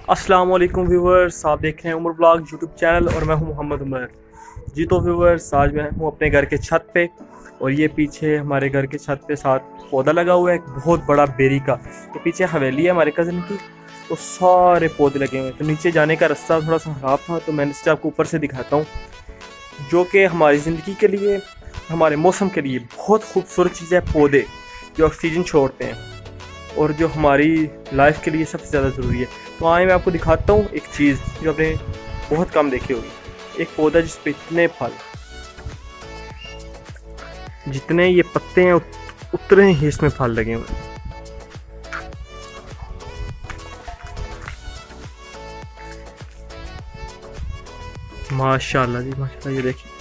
अस्सलाम वालेकुम व्यूवर्स, आप देख रहे हैं उमर ब्लॉग यूट्यूब चैनल और मैं हूं मोहम्मद उमर। जी तो व्यूवर्स, आज मैं हूं अपने घर के छत पे और ये पीछे हमारे घर के छत पे साथ पौधा लगा हुआ है एक बहुत बड़ा बेरी का। ये पीछे हवेली है हमारे कज़न की, तो सारे पौधे लगे हुए हैं। तो नीचे जाने का रास्ता थोड़ा सा ख़राब था, तो मैंने सोचा आपको ऊपर से दिखाता हूँ, जो कि हमारी ज़िंदगी के लिए, हमारे मौसम के लिए बहुत खूबसूरत चीज़ है। पौधे जो ऑक्सीजन छोड़ते हैं और जो हमारी लाइफ के लिए सबसे ज़्यादा ज़रूरी है। तो आए मैं आपको दिखाता हूँ एक चीज़ जो आपने बहुत कम देखी होगी। एक पौधा जिस पे इतने फल, जितने ये पत्ते हैं उतने ही इसमें फल लगे हुए हैं। माशाल्लाह जी माशाल्लाह, ये देखिए।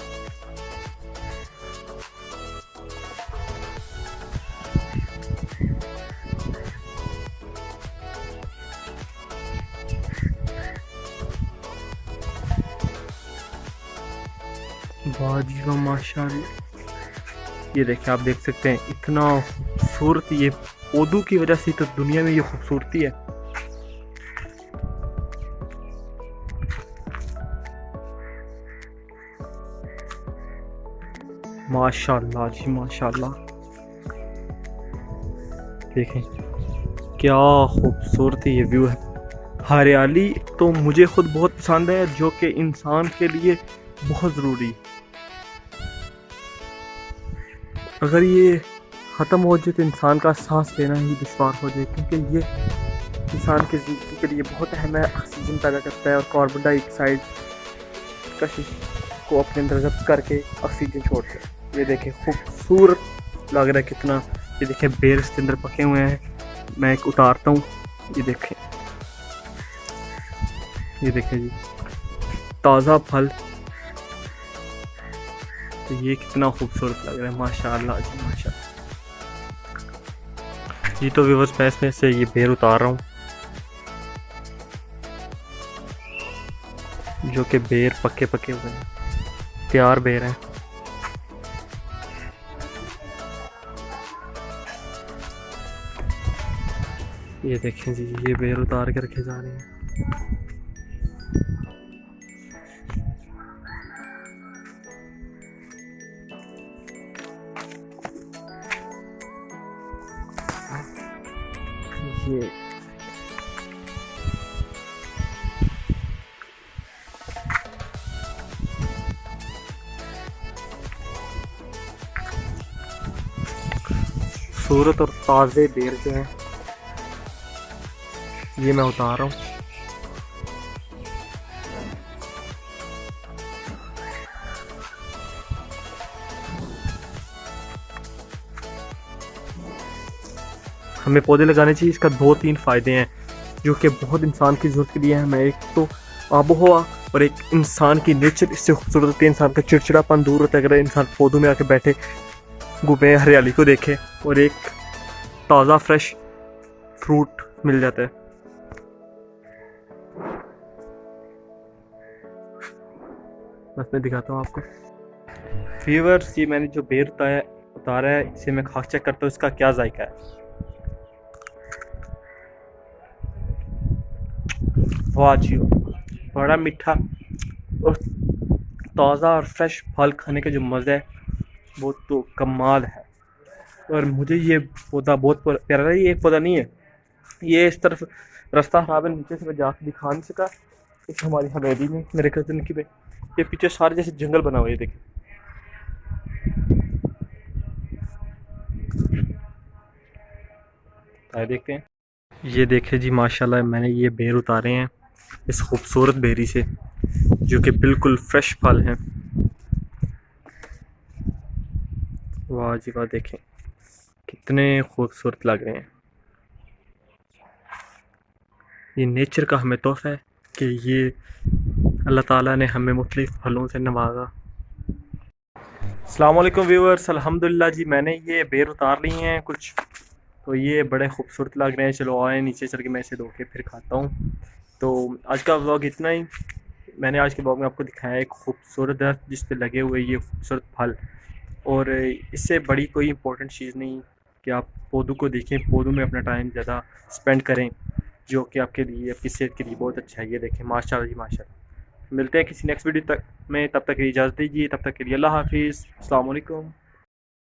वाह जी वाह, माशाल्लाह। ये देखिए, आप देख सकते हैं इतना खूबसूरत, ये पौधों की वजह से तो दुनिया में ये खूबसूरती है। माशाल्लाह जी माशाल्लाह, देखें क्या खूबसूरत ये व्यू है। हरियाली तो मुझे खुद बहुत पसंद है, जो कि इंसान के लिए बहुत ज़रूरी। अगर ये ख़त्म हो जाए तो इंसान का सांस लेना ही दुश्वार हो जाए, क्योंकि ये इंसान की ज़िंदगी के लिए बहुत अहम है। ऑक्सीजन पैदा करता है और कार्बन डाइऑक्साइड का को अपने अंदर जब्त करके ऑक्सीजन छोड़ता है। ये देखें खूबसूरत लग रहा है कितना। ये देखें बेर इसके अंदर पके हुए हैं, मैं एक उतारता हूँ। ये देखें, ये देखें जी, ताज़ा फल। तो ये कितना खूबसूरत लग रहा है, माशाल्लाह जी माशाल्लाह। जी तो व्यूअर्स, मैं इसमें से ये बेर उतार रहा हूँ, जो कि बेर पके पके हुए हैं, तैयार बेर हैं। ये देखें जी, ये बेर उतार के रखे जा रहे हैं। ये खूबसूरत और ताज़े बेर जो हैं, ये मैं उतार रहा हूँ। हमें पौधे लगाने चाहिए, इसका 2-3 फ़ायदे हैं जो कि बहुत इंसान की ज़रूरत के लिए है। हमें एक तो आबो हवा और एक इंसान की नेचर इससे खूबसूरत होती है। इंसान का चिड़चिड़ापन दूर होता है अगर इंसान पौधों में आके बैठे, घूमे, हरियाली को देखे, और एक ताज़ा फ्रेश फ्रूट मिल जाता है। बस मैं दिखाता हूँ आपको। व्यूअर्स, ये मैंने जो बेर उतारा है, इसे मैं खा चेक करता हूँ इसका क्या जायका है। वाह जी, बड़ा मीठा और ताज़ा और फ्रेश फल खाने का जो मज़ा है वो तो कमाल है। और मुझे ये पौधा बहुत प्यारा है। ये एक पौधा नहीं है, ये इस तरफ रास्ता खराब है, नीचे से मैं जाकर दिखा नहीं सका। इस हमारी हवेली में, मेरे कज़न की में, ये पीछे सारे जैसे जंगल बना हुआ है। ये देखिए, आए देखते हैं। ये देखे जी, माशाल्लाह मैंने ये बेर उतारे हैं इस खूबसूरत बेरी से, जो कि बिल्कुल फ्रेश फल हैं। वाह जी वाह, देखें कितने खूबसूरत लग रहे हैं। ये नेचर का हमें तोहफ़ा है कि ये अल्लाह ताला ने हमें मुख्तलिफ़ फलों से नवाजा। अस्सलाम वालेकुम व्यूअर्स, अल्हम्दुलिल्लाह जी, मैंने ये बेर उतार ली हैं कुछ, तो ये बड़े खूबसूरत लग रहे हैं। चलो आए नीचे चल के मैं इसे धो के फिर खाता हूँ। तो आज का व्लॉग इतना ही। मैंने आज के ब्लॉग में आपको दिखाया एक खूबसूरत दरख्त जिस पे लगे हुए ये खूबसूरत फल, और इससे बड़ी कोई इम्पोर्टेंट चीज़ नहीं कि आप पौधों को देखें, पौधों में अपना टाइम ज़्यादा स्पेंड करें। जो कि आपके लिए, आपकी सेहत के लिए बहुत अच्छा है। ये देखें, माशाल्लाह जी माशाल्लाह। मिलते हैं किसी नेक्स्ट वीडियो तक में, तब तक के लिए इजाज़त दीजिए, तब तक के लिए अल्लाह हाफिज़, अस्सलाम वालेकुम।